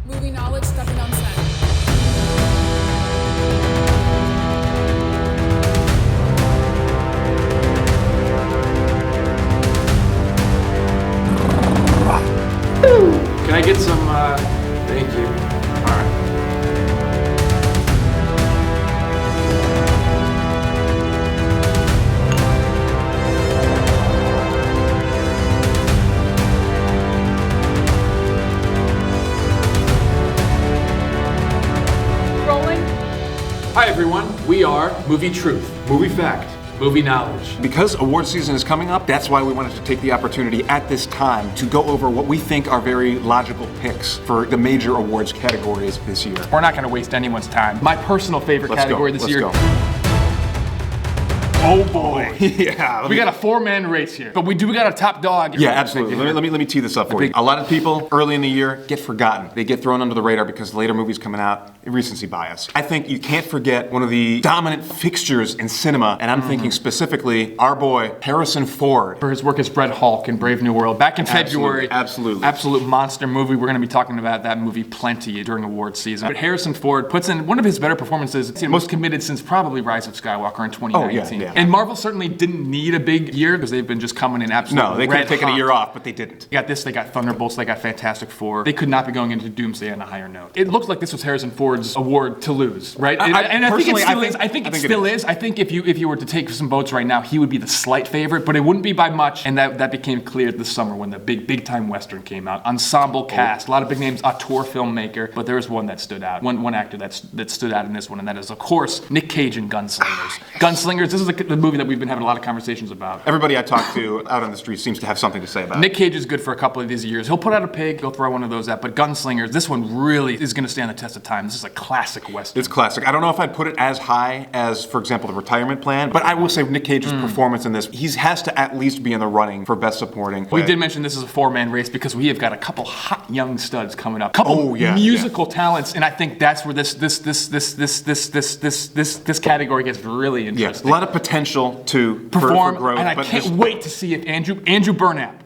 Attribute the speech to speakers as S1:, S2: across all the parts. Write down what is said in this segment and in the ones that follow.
S1: Movie knowledge stepping on set.
S2: Can I get some, thank you. All right.
S1: Rolling.
S2: Hi everyone, we are Movie Truth, Movie Fact, Movie Knowledge.
S3: Because award season is coming up, that's why we wanted to take the opportunity at this time to go over what we think are very logical picks for the major awards categories this year.
S2: We're not going to waste anyone's time. My personal favorite category this year.
S3: Let's go.
S2: Oh boy.
S3: Yeah.
S2: We got a four-man race here, but we got a top dog.
S3: Yeah, absolutely. Let me tee this up for you. A lot of people early in the year get forgotten. They get thrown under the radar because later movies coming out, recency bias. I think you can't forget one of the dominant fixtures in cinema, and I'm thinking specifically our boy Harrison Ford.
S2: For his work as Red Hulk in Brave New World back in February.
S3: Absolutely.
S2: Absolute monster movie. We're going to be talking about that movie plenty during awards season. But Harrison Ford puts in one of his better performances, most committed since probably Rise of Skywalker in 2019.
S3: Yeah.
S2: And Marvel certainly didn't need a big year because they've been just coming in absolutely
S3: No, they could have taken a year off, but they didn't.
S2: They got this, they got Thunderbolts, they got Fantastic Four. They could not be going into Doomsday on a higher note. It looked like this was Harrison Ford's award to lose, right? And I think it still is. I think it still is. I think if you were to take some votes right now, he would be the slight favorite, but it wouldn't be by much. And that became clear this summer when the big time Western came out. Ensemble cast, a lot of big names, auteur filmmaker, but there was one that stood out. One actor that stood out in this one, and that is, of course, Nick Cage in Gunslingers. Gunslingers, this is the movie that we've been having a lot of conversations about.
S3: Everybody I talk to out on the street seems to have something to say about it.
S2: Nick Cage is good for a couple of these years. He'll put out a pig, he'll throw one of those out, but Gunslingers, this one really is going to stand the test of time. This is a classic Western.
S3: It's classic. I don't know if I'd put it as high as, for example, The Retirement Plan, but I will say Nick Cage's performance in this, he has to at least be in the running for Best Supporting.
S2: We did mention this is a four-man race because we have got a couple hot young studs coming up, couple musical talents, and I think that's where this category gets really interesting.
S3: A lot of potential to
S2: perform,
S3: for growth,
S2: and I can't wait to see if Andrew Burnap.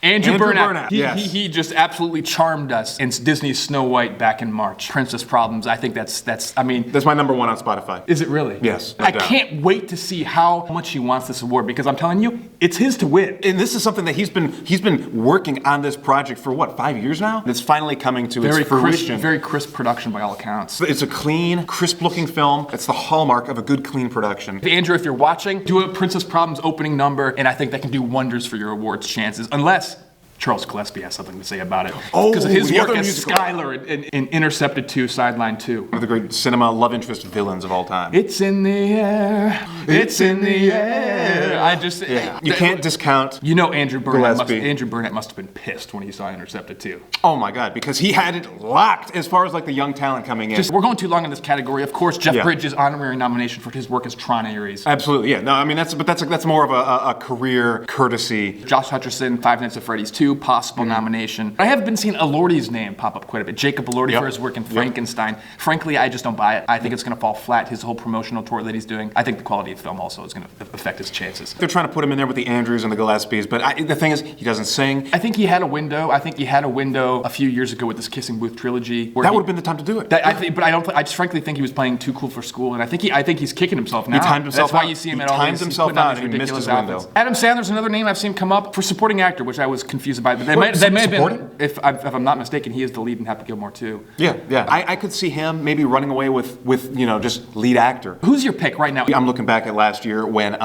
S2: Andrew Burnap. He just absolutely charmed us in Disney's Snow White back in March. Princess Problems. I think that's my
S3: number one on Spotify.
S2: Is it really?
S3: Yes.
S2: I can't wait to see how much he wants this award because I'm telling you, it's his to win.
S3: And this is something that he's been working on this project for what, 5 years now? It's finally coming to its fruition.
S2: Very crisp production by all accounts.
S3: It's a clean, crisp-looking film. It's the hallmark of a good, clean production.
S2: Andrew, if you're watching, do a Princess Problems opening number, and I think that can do wonders for your awards chances, unless Charles Gillespie has something to say about it. Because of his work as Skylar in Intercepted 2, Sideline 2.
S3: One of the great cinema love interest villains of all time.
S2: It's in the air. It's in the air.
S3: You can't discount
S2: Andrew Burnett must have been pissed when he saw Intercepted 2.
S3: Oh my God, because he had it locked as far as like the young talent coming in.
S2: We're going too long in this category. Of course, Jeff Bridges' honorary nomination for his work as Tron Ares.
S3: Absolutely, yeah. No, I mean that's more of a career courtesy.
S2: Josh Hutcherson, Five Nights at Freddy's 2, possible nomination. I have been seeing Elordi's name pop up quite a bit. Jacob Elordi for his work in Frankenstein. Frankly, I just don't buy it. I think it's going to fall flat. His whole promotional tour that he's doing. I think the quality of the film also is going to affect his chances.
S3: They're trying to put him in there with the Andrews and the Gillespies, but the thing is, he doesn't sing.
S2: I think he had a window. A few years ago with this Kissing Booth trilogy.
S3: That would have been the time to do it.
S2: I just frankly think he was playing too cool for school, and I think he's kicking himself now.
S3: He timed himself out.
S2: That's why you see him at all these. He timed himself out and he missed his window. Adam Sandler's another name I've seen come up for supporting actor, which I was confused by. But they may have been, if I'm not mistaken, he is the lead in Happy Gilmore too.
S3: Yeah. I could see him maybe running away with just lead actor.
S2: Who's your pick right now?
S3: I'm looking back at last year when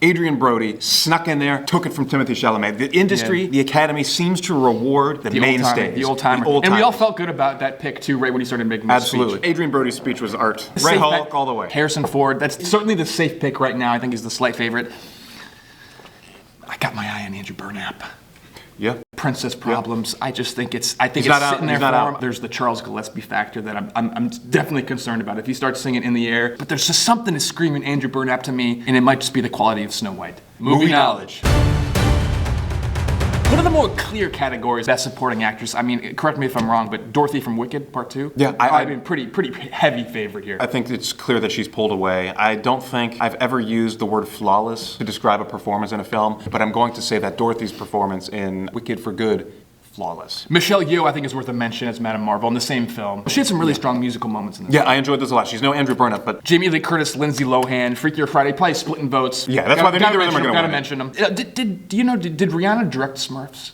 S3: Adrian Brody snuck in there, took it from Timothée Chalamet. The industry, the Academy seems to reward the mainstays.
S2: The old-timer. And we all felt good about that pick too, right when he started making his
S3: Absolutely.
S2: speech.
S3: Adrian Brody's speech was art. Red Hulk all the way.
S2: Harrison Ford, that's certainly the safe pick right now. I think he's the slight favorite. I got my eye on Andrew Burnap.
S3: Yeah.
S2: Princess Problems. I just think it's sitting there for him. There's the Charles Gillespie factor that I'm definitely concerned about. If he starts singing In the Air, but there's just something to screaming Andrew Burnap to me, and it might just be the quality of Snow White. Movie knowledge. One of the more clear categories, Best Supporting Actress, I mean, correct me if I'm wrong, but Dorothy from Wicked, Part 2?
S3: Yeah.
S2: I mean, pretty heavy favorite here.
S3: I think it's clear that she's pulled away. I don't think I've ever used the word flawless to describe a performance in a film, but I'm going to say that Dorothy's performance in Wicked for Good flawless.
S2: Michelle Yeoh, I think, is worth a mention as Madame Marvel in the same film. She had some really strong musical moments in this.
S3: Yeah, I enjoyed this a lot. She's no Andrew Burnett, but
S2: Jamie Lee Curtis, Lindsay Lohan, Freakier Friday, probably splitting votes.
S3: Yeah, that's why neither of them are going to win.
S2: Gotta mention them. Do you know? Did Rihanna direct Smurfs?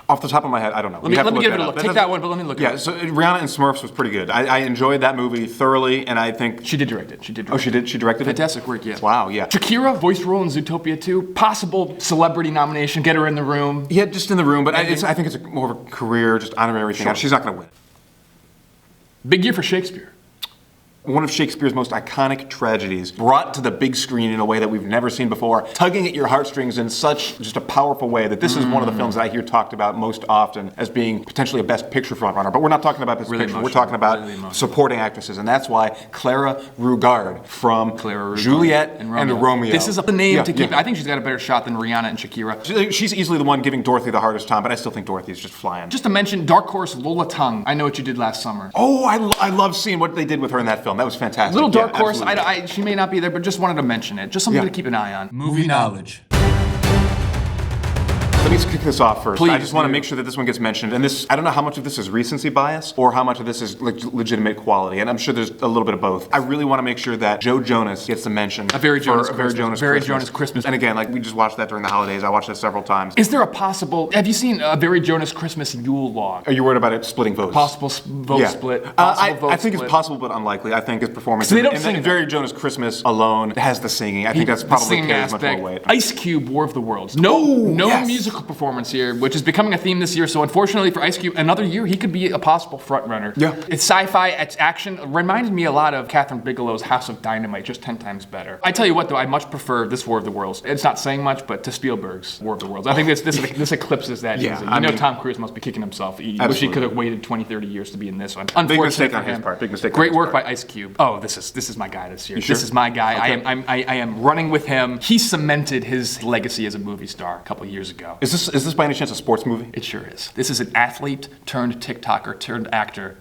S3: Off the top of my head, I don't know.
S2: Let me give it a look. Take that one, but let me look at it.
S3: Yeah, so Rihanna and Smurfs was pretty good. I enjoyed that movie thoroughly, and I think...
S2: She did direct it.
S3: Oh, she did? She directed it?
S2: Fantastic work, yeah.
S3: Wow, yeah.
S2: Shakira, voice role in Zootopia 2. Possible celebrity nomination. Get her in the room.
S3: Yeah, just in the room, but I think it's more of a career, just honoring everything else. She's not going to win.
S2: Big year for Shakespeare.
S3: One of Shakespeare's most iconic tragedies, brought to the big screen in a way that we've never seen before, tugging at your heartstrings in such just a powerful way that this is one of the films that I hear talked about most often as being potentially a Best Picture frontrunner. But we're not talking about Best Picture, we're talking about supporting actresses, and that's why Clara Rugard from Juliet and Romeo.
S2: This is the name to keep. I think she's got a better shot than Rihanna and Shakira.
S3: She's easily the one giving Dorothy the hardest time, but I still think Dorothy's just flying.
S2: Just to mention, Dark Horse Lola Tung. I Know What You Did Last Summer.
S3: Oh, I love seeing what they did with her in that film. That was fantastic.
S2: Little Dark Horse, she may not be there, but just wanted to mention it. Just something to keep an eye on.
S1: Movie knowledge.
S3: Let me kick this off first.
S2: Please
S3: I just want to make sure that this one gets mentioned. And this, I don't know how much of this is recency bias or how much of this is legitimate quality. And I'm sure there's a little bit of both. I really want to make sure that Joe Jonas gets the mention.
S2: A Very Jonas
S3: Christmas. And again, like we just watched that during the holidays. I watched it several times.
S2: Is there a possible? Have you seen A Very Jonas Christmas Yule Log?
S3: Are you worried about it splitting votes?
S2: Possible vote split.
S3: I think it's possible, but unlikely. I think his performance in Very Jonas Christmas alone has the singing. I think that's probably carries much more weight.
S2: Ice Cube, War of the Worlds. No musical performance here, which is becoming a theme this year. So unfortunately for Ice Cube, another year he could be a possible front runner.
S3: Yeah.
S2: It's sci-fi, it's action. Reminded me a lot of Catherine Bigelow's House of Dynamite, just 10 times better. I tell you what though, I much prefer this War of the Worlds. It's not saying much, but to Spielberg's War of the Worlds. I think this eclipses that easily. You know Tom Cruise must be kicking himself. He wish he could have waited 20, 30 years to be in this one.
S3: Big mistake on his part. Big mistake.
S2: Great work by Ice Cube. Oh, this is my guy this year.
S3: Sure?
S2: This is my guy.
S3: Okay.
S2: I am running with him. He cemented his legacy as a movie star a couple years ago.
S3: Is this by any chance a sports movie?
S2: It sure is. This is an athlete turned TikToker turned actor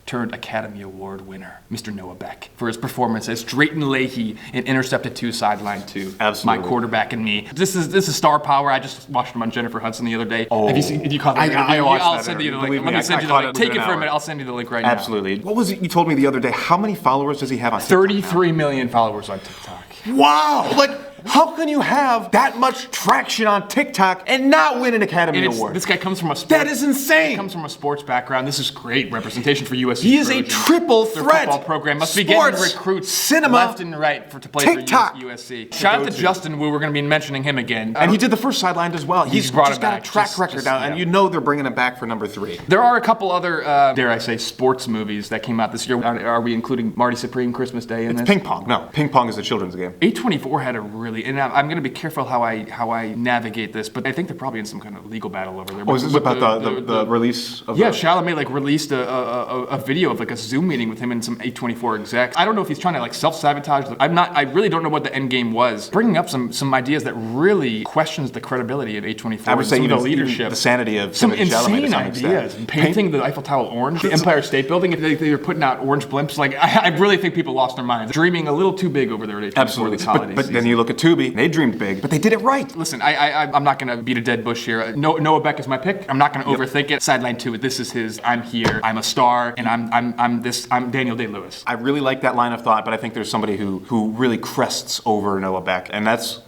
S2: turned Academy Award winner, Mr. Noah Beck, for his performance as Drayton Leahy in Intercepted 2, Sideline 2.
S3: Absolutely.
S2: My quarterback and me. This is star power. I just watched him on Jennifer Hudson the other day. Oh. Did you caught that?
S3: I watched
S2: I'll
S3: that
S2: send you the
S3: interview.
S2: link. Let me send you the link. Take it for a minute. I'll send you the link right now.
S3: Absolutely. What was it you told me the other day? How many followers does he have on TikTok?
S2: 33 million followers on TikTok.
S3: Wow! How can you have that much traction on TikTok and not win an Academy Award?
S2: This guy comes from a sports.
S3: That is insane.
S2: He comes from a sports background. This is great representation for USC.
S3: He is a triple threat.
S2: Their football program must be
S3: Sports,
S2: getting recruits
S3: cinema,
S2: left and right to play
S3: TikTok.
S2: for USC. Shout out to Justin Wu. We're going to be mentioning him again.
S3: And he did the first Sidelined as well. He's
S2: brought
S3: just
S2: it
S3: got
S2: back.
S3: a track record now, and you know they're bringing him back for number 3.
S2: There are a couple other, dare I say, sports movies that came out this year. Are we including Marty Supreme Christmas Day in this?
S3: Ping pong. No, ping pong is a children's game.
S2: A24 had a really, and I'm going to be careful how I navigate this, but I think they're probably in some kind of legal battle over there.
S3: Oh, is this about the release of
S2: Chalamet released a video of a Zoom meeting with him and some A24 execs. I don't know if he's trying to self-sabotage. I really don't know what the end game was. Bringing up some ideas that really questions the credibility of A24.
S3: I would say
S2: even
S3: the
S2: leadership.
S3: The sanity of
S2: some
S3: Chalamet
S2: insane ideas. Painting the Eiffel Tower orange, the Empire State Building. They were putting out orange blimps. I really think people lost their minds. Dreaming a little too big over there at A24
S3: Absolutely.
S2: this holiday
S3: But then you look at Tubi, they dreamed big, but they did it right.
S2: Listen, I'm not going to beat a dead bush here. Noah Beck is my pick. I'm not going to overthink it. Sideline 2, this is his. I'm here. I'm a star, and I'm Daniel Day-Lewis.
S3: I really like that line of thought, but I think there's somebody who really crests over Noah Beck, and that's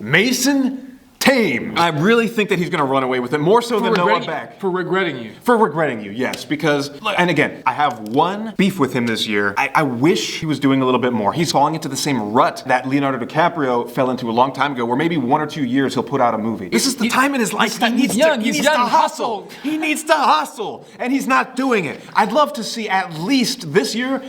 S3: Mason Tame. I really think that he's going to run away with it, more so than Noah Beck.
S2: For regretting you.
S3: For regretting you, yes. Because, and again, I have one beef with him this year. I wish he was doing a little bit more. He's falling into the same rut that Leonardo DiCaprio fell into a long time ago, where maybe 1 or 2 years he'll put out a movie. This is the time in his life he needs to hustle. He needs to hustle, and he's not doing it. I'd love to see at least this year,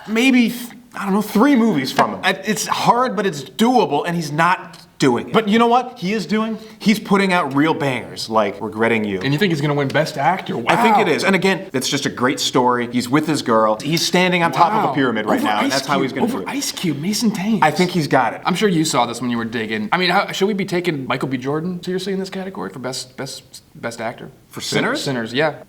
S3: maybe, 3 movies from him. It's hard, but it's doable, and he's not doing it. But you know what he is doing? He's putting out real bangers like Regretting You.
S2: And you think he's going to win Best Actor? Wow.
S3: I think it is. And again, it's just a great story. He's with his girl. He's standing on top of a pyramid right now, and that's how he's going to do it.
S2: Ice Cube, Mason Thames.
S3: I think he's got it.
S2: I'm sure you saw this when you were digging. I mean, should we be taking Michael B. Jordan seriously in this category for best Best actor.
S3: For Sinners?
S2: Sinners, yeah.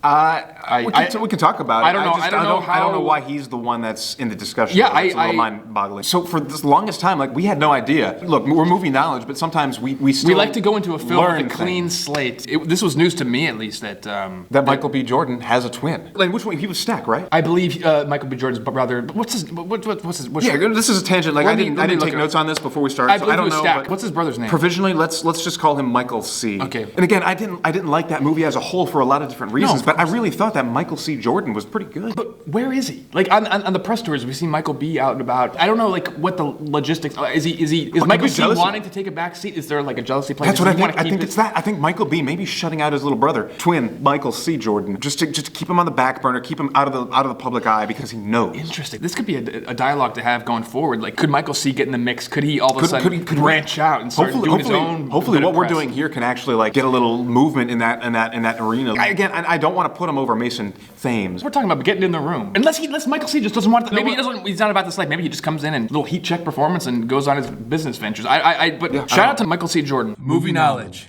S3: We can talk about it.
S2: I don't know
S3: why he's the one that's in the discussion.
S2: Yeah,
S3: it's a little mind-boggling. So for the longest time, like we had no idea. Look, we're movie knowledge, but sometimes we still
S2: we like to go into a film with a
S3: things.
S2: clean slate. This was news to me, at least, that
S3: Michael B. Jordan has a twin. Like which one? He was Stack, right?
S2: I believe Michael B. Jordan's brother. What's his?
S3: Yeah, this is a tangent. Like I didn't take notes on this before we started.
S2: I believe
S3: I don't
S2: it was
S3: know.
S2: Stack. What's his brother's name?
S3: Provisionally, let's just call him Michael C.
S2: Okay.
S3: And again, I didn't like that movie as a whole for a lot of different reasons, but I really thought that Michael C. Jordan was pretty good.
S2: But where is he? Like on the press tours, we see Michael B. out and about. I don't know, like what the logistics. Is Michael C. wanting to take a back seat? Is there like a jealousy play?
S3: That's what I think. I think it's that. I think Michael B. maybe shutting out his little brother, twin Michael C. Jordan, just to keep him on the back burner, keep him out of the public eye because he knows.
S2: Interesting. This could be a dialogue to have going forward. Like, could Michael C. get in the mix? Could he all of a sudden branch out and start doing his own?
S3: Hopefully, what we're doing here can actually like get a little movement in that arena. I don't want to put him over Mason Thames.
S2: We're talking about getting in the room. Unless Michael C. just doesn't want to. Maybe he doesn't. He's not about this life. Maybe he just comes in and little heat check performance and goes on his business ventures. But shout out to Michael C. Jordan. Movie knowledge.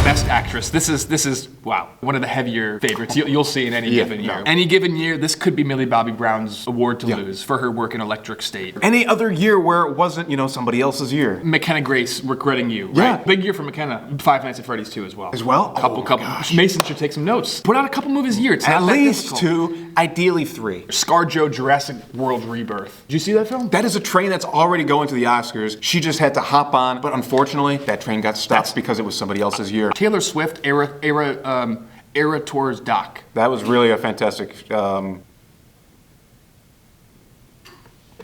S2: Best actress. This is wow, one of the heavier favorites you'll see in any given year. Any given year, this could be Millie Bobby Brown's award to lose for her work in Electric State.
S3: Any other year where it wasn't, somebody else's year.
S2: McKenna Grace, Regretting You. Right?
S3: Yeah.
S2: Big year for McKenna. Five Nights at Freddy's 2 as well. Couple.
S3: Gosh.
S2: Mason should take some notes. Put out a couple movies a year. It's
S3: At
S2: not that
S3: least
S2: difficult.
S3: 2, ideally 3.
S2: ScarJo Jurassic World Rebirth. Did you see that film?
S3: That is a train that's already going to the Oscars. She just had to hop on, but unfortunately, that train got stopped because it was somebody else's year.
S2: Taylor Swift, Era Tours Doc.
S3: That was really a fantastic.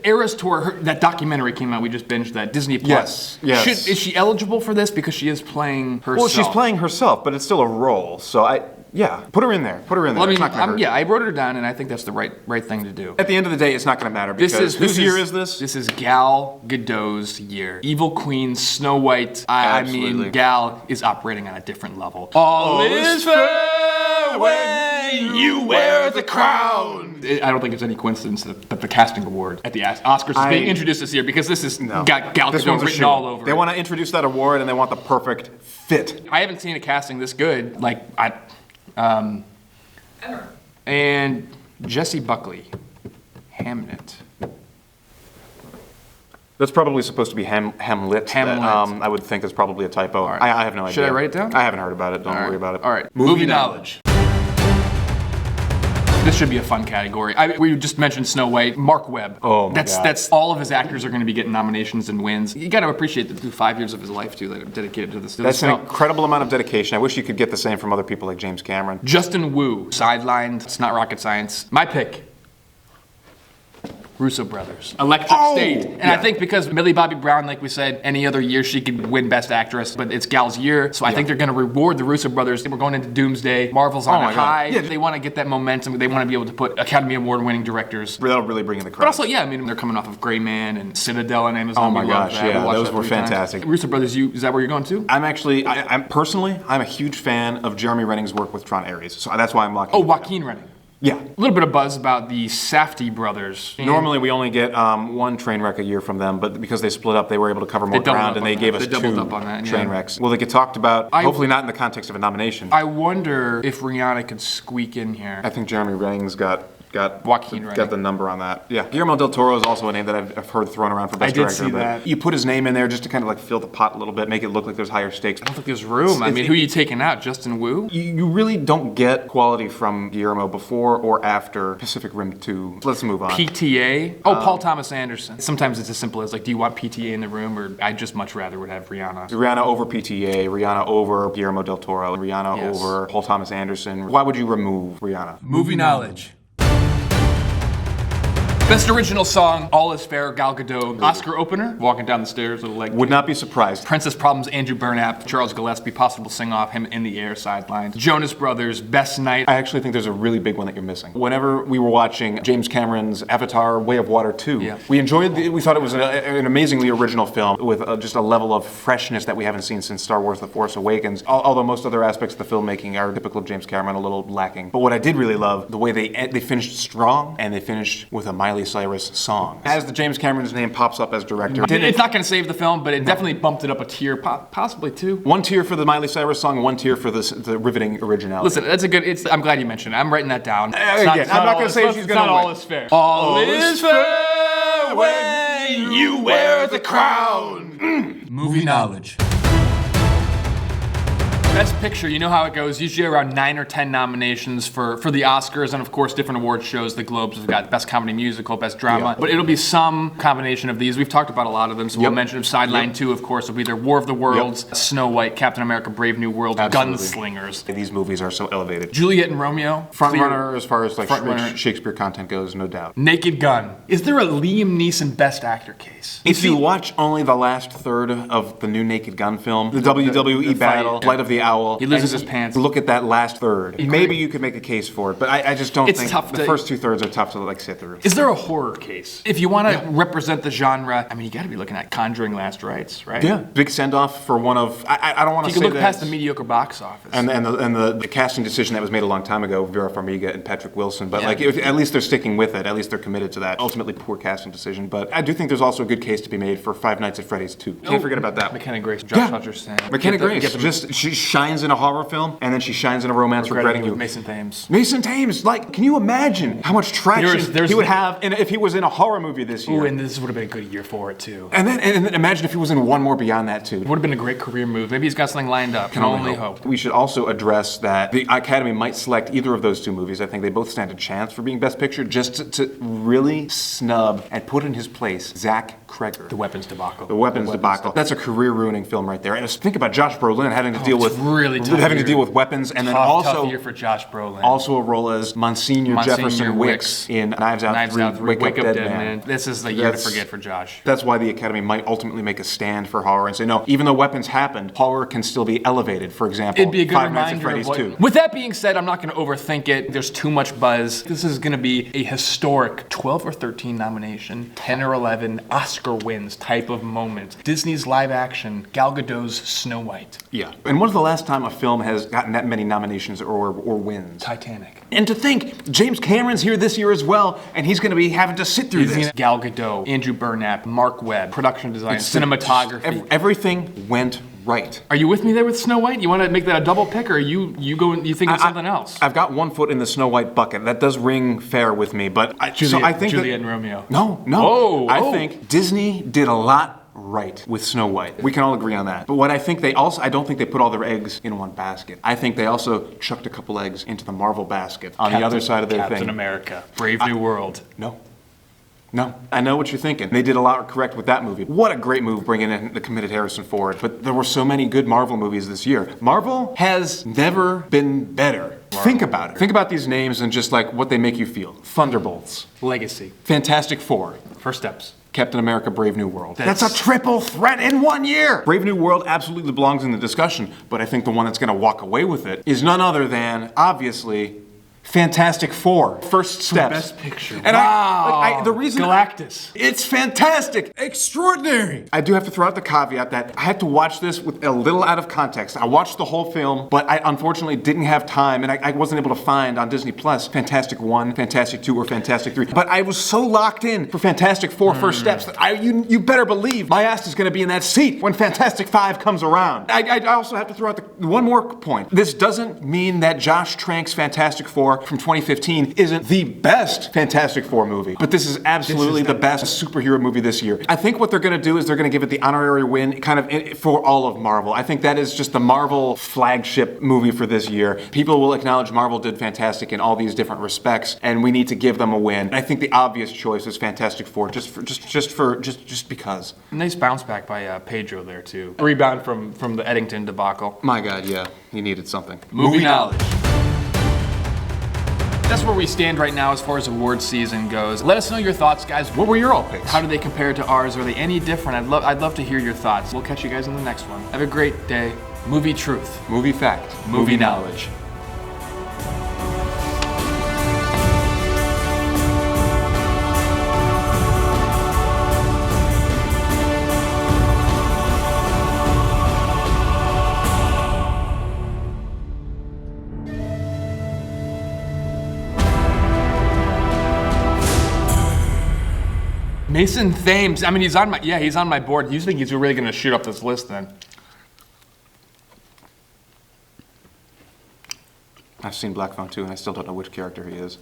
S2: Eras Tour, that documentary came out. We just binged that. Disney Plus.
S3: Yes.
S2: Is she eligible for this because she is playing herself?
S3: Well, she's playing herself, but it's still a role. So put her in there. Well,
S2: I mean, I wrote her down, and I think that's the right thing to do.
S3: At the end of the day, it's not going to matter because whose year is this?
S2: This is Gal Gadot's year. Evil Queen, Snow White. I mean, Gal is operating on a different level. All is fair when you wear the crown. I don't think it's any coincidence that the casting award at the Oscars is being introduced this year because this is got Gal Gadot written all over.
S3: They want to introduce that award and they want the perfect fit.
S2: I haven't seen a casting this good.
S1: Ever.
S2: And Jessie Buckley, Hamnet.
S3: That's probably supposed to be Hamlet.
S2: Hamlet.
S3: I would think is probably a typo.
S2: Right.
S3: I have no idea.
S2: Should I write it down?
S3: I haven't heard about it. Don't worry about it.
S2: All right. Movie knowledge. This should be a fun category. We just mentioned Snow White. Mark Webb.
S3: Oh my God.
S2: That's all of his actors are going to be getting nominations and wins. You got to appreciate the 5 years of his life too that are dedicated to this.
S3: That's an incredible amount of dedication. I wish you could get the same from other people like James Cameron.
S2: Justin Wu, Sidelined. It's not rocket science. My pick. Russo brothers. Electric State. And I think because Millie Bobby Brown, like we said, any other year she could win Best Actress, but it's Gal's year, so I think they're going to reward the Russo brothers. We're going into Doomsday. Marvel's on a high. Yeah. They want to get that momentum. They want to be able to put Academy Award-winning directors.
S3: That'll really bring in the crowd.
S2: But also, they're coming off of Gray Man and Citadel on Amazon.
S3: Oh my gosh, those were fantastic.
S2: Russo brothers, is that where you're going to?
S3: I'm personally a huge fan of Jeremy Renner's work with Tron Ares, so that's why I'm locking.
S2: Oh, Joaquin Renning.
S3: Yeah.
S2: A little bit of buzz about the Safdie brothers.
S3: Normally we only get one train wreck a year from them, but because they split up, they were able to cover more ground, and they gave us 2 train wrecks. Will they get talked about? Hopefully not in the context of a nomination.
S2: I wonder if Rihanna could squeak in here.
S3: I think Jeremy Renning's got
S2: Joaquin Renning.
S3: Got the number on that. Yeah. Guillermo del Toro is also a name that I've heard thrown around for Best Director.
S2: I did see that.
S3: You put his name in there just to kind of like fill the pot a little bit, make it look like there's higher stakes.
S2: I don't think there's room. I mean, who are you taking out? Justin Wu?
S3: You really don't get quality from Guillermo before or after Pacific Rim 2. Let's move on.
S2: PTA? Paul Thomas Anderson. Sometimes it's as simple as like, do you want PTA in the room, or I'd just much rather would have Rihanna.
S3: Rihanna over PTA, Rihanna over Guillermo del Toro, Rihanna over Paul Thomas Anderson. Why would you remove Rihanna?
S2: Movie knowledge. Best original song, All Is Fair, Gal Gadot. Oscar opener, walking down the stairs, little leg.
S3: Would not be surprised.
S2: Princess Problems, Andrew Burnap, Charles Gillespie, possible sing-off, him in the air, sidelines. Jonas Brothers, Best Night.
S3: I actually think there's a really big one that you're missing. Whenever we were watching James Cameron's Avatar, Way of Water 2, we enjoyed we thought it was an amazingly original film with just a level of freshness that we haven't seen since Star Wars The Force Awakens, although most other aspects of the filmmaking are typical of James Cameron, a little lacking. But what I did really love, the way they finished strong, and they finished with a Miley Miley Cyrus song. As the James Cameron's name pops up as director,
S2: it's not going to save the film, but it definitely bumped it up a tier, possibly two.
S3: One tier for the Miley Cyrus song, one tier for the riveting originality.
S2: Listen, that's a good. I'm glad you mentioned it. I'm writing that down.
S3: I'm not going to say she's going to win.
S2: All is fair. All is fair when you wear the crown. Movie knowledge. Best Picture, you know how it goes. Usually around 9 or 10 nominations for the Oscars, and of course different award shows. The Globes have got Best Comedy Musical, Best Drama, but it'll be some combination of these. We've talked about a lot of them, so we'll mention them. Sideline 2, of course, will be their War of the Worlds, Snow White, Captain America, Brave New World, Gunslingers.
S3: These movies are so elevated.
S2: Juliet and Romeo.
S3: Frontrunner as far as like Shakespeare content goes, no doubt.
S2: Naked Gun. Is there a Liam Neeson Best Actor case?
S3: If you watch only the last third of the new Naked Gun film, the WWE battle, Flight of the Owl.
S2: He loses his pants.
S3: Look at that last third. Maybe you could make a case for it, but I just don't think
S2: tough
S3: the first 2/3 are tough to like sit through.
S2: Is there a horror case? If you want to represent the genre, I mean, you got to be looking at Conjuring Last Rites, right?
S3: Yeah. Big send-off for one of, I don't want to say
S2: you can look past the mediocre box office.
S3: And the casting decision that was made a long time ago, Vera Farmiga and Patrick Wilson, but at least they're sticking with it. At least they're committed to that. Ultimately poor casting decision, but I do think there's also a good case to be made for Five Nights at Freddy's 2. Can't forget about that.
S2: McKenna Grace, Josh Hutcherson.
S3: McKenna Grace, she shines in a horror film, and then she shines in a romance Regretting You.
S2: Mason Thames.
S3: Mason Thames, like, can you imagine how much traction he would have if he was in a horror movie this year?
S2: Ooh, and this would have been a good year for it too.
S3: And then imagine if he was in one more beyond that too.
S2: It would have been a great career move. Maybe he's got something lined up. Can only hope.
S3: We should also address that the Academy might select either of those two movies. I think they both stand a chance for being Best Picture, just to really snub and put in his place Zach Cregger.
S2: The Weapons debacle.
S3: The Weapons debacle. That's a career-ruining film right there. And just think about Josh Brolin having to deal with weapons, and then also
S2: tough year for Josh Brolin.
S3: Also a role as Monsignor Jefferson Wicks in Knives Out 3, Wake Up Dead Man.
S2: This is the year to forget for Josh.
S3: That's why the Academy might ultimately make a stand for horror and say, no, even though Weapons happened, horror can still be elevated. For example,
S2: it'd be a good
S3: Five Nights at
S2: reminder
S3: Freddy's
S2: of
S3: 2.
S2: With that being said, I'm not going to overthink it. There's too much buzz. This is going to be a historic 12 or 13 nomination, 10 or 11 Oscar wins type of moment. Disney's live action, Gal Gadot's Snow White.
S3: Yeah. And when's the last time a film has gotten that many nominations or wins?
S2: Titanic.
S3: And to think, James Cameron's here this year as well, and he's going to be having to sit through this.
S2: Gal Gadot, Andrew Burnap, Mark Webb, production design, cinematography.
S3: Everything went right.
S2: Are you with me there with Snow White? You want to make that a double pick, or you think it's something else?
S3: I've got one foot in the Snow White bucket. That does ring fair with me, but I think
S2: Juliet and Romeo.
S3: No. I think Disney did a lot right with Snow White. We can all agree on that. But what I think I don't think they put all their eggs in one basket. I think they also chucked a couple eggs into the Marvel basket on the other side of their thing.
S2: Captain America, Brave New World.
S3: No, I know what you're thinking. They did a lot correct with that movie. What a great move bringing in the committed Harrison Ford. But there were so many good Marvel movies this year. Marvel has never been better. Think about it. Think about these names and just like what they make you feel. Thunderbolts.
S2: Legacy.
S3: Fantastic Four.
S2: First Steps.
S3: Captain America, Brave New World. That's a triple threat in 1 year. Brave New World absolutely belongs in the discussion, but I think the one that's going to walk away with it is none other than, obviously, Fantastic Four, First Steps.
S2: Best Picture.
S3: And
S2: wow.
S3: The reason
S2: Galactus.
S3: It's fantastic. Extraordinary. I do have to throw out the caveat that I had to watch this with a little out of context. I watched the whole film, but I unfortunately didn't have time, and I wasn't able to find on Disney Plus Fantastic 1, Fantastic 2, or Fantastic 3. But I was so locked in for Fantastic 4, First Steps, that you better believe my ass is going to be in that seat when Fantastic 5 comes around. I also have to throw out one more point. This doesn't mean that Josh Trank's Fantastic Four from 2015 isn't the best Fantastic Four movie, but this is absolutely the best superhero movie this year. I think what they're going to do is they're going to give it the honorary win kind of for all of Marvel. I think that is just the Marvel flagship movie for this year. People will acknowledge Marvel did fantastic in all these different respects, and we need to give them a win. I think the obvious choice is Fantastic Four, just because.
S2: Nice bounce back by Pedro there too. Rebound from the Eddington debacle.
S3: My God, yeah, he needed something.
S2: Movie knowledge. That's where we stand right now as far as award season goes. Let us know your thoughts, guys.
S3: What were your all picks?
S2: How do they compare to ours? Are they any different? I'd love to hear your thoughts. We'll catch you guys in the next one. Have a great day. Movie truth.
S3: Movie fact.
S2: Movie knowledge. Mason Thames. I mean, he's on my board. You think he's really going to shoot up this list then?
S3: I've seen Black Phone too, and I still don't know which character he is.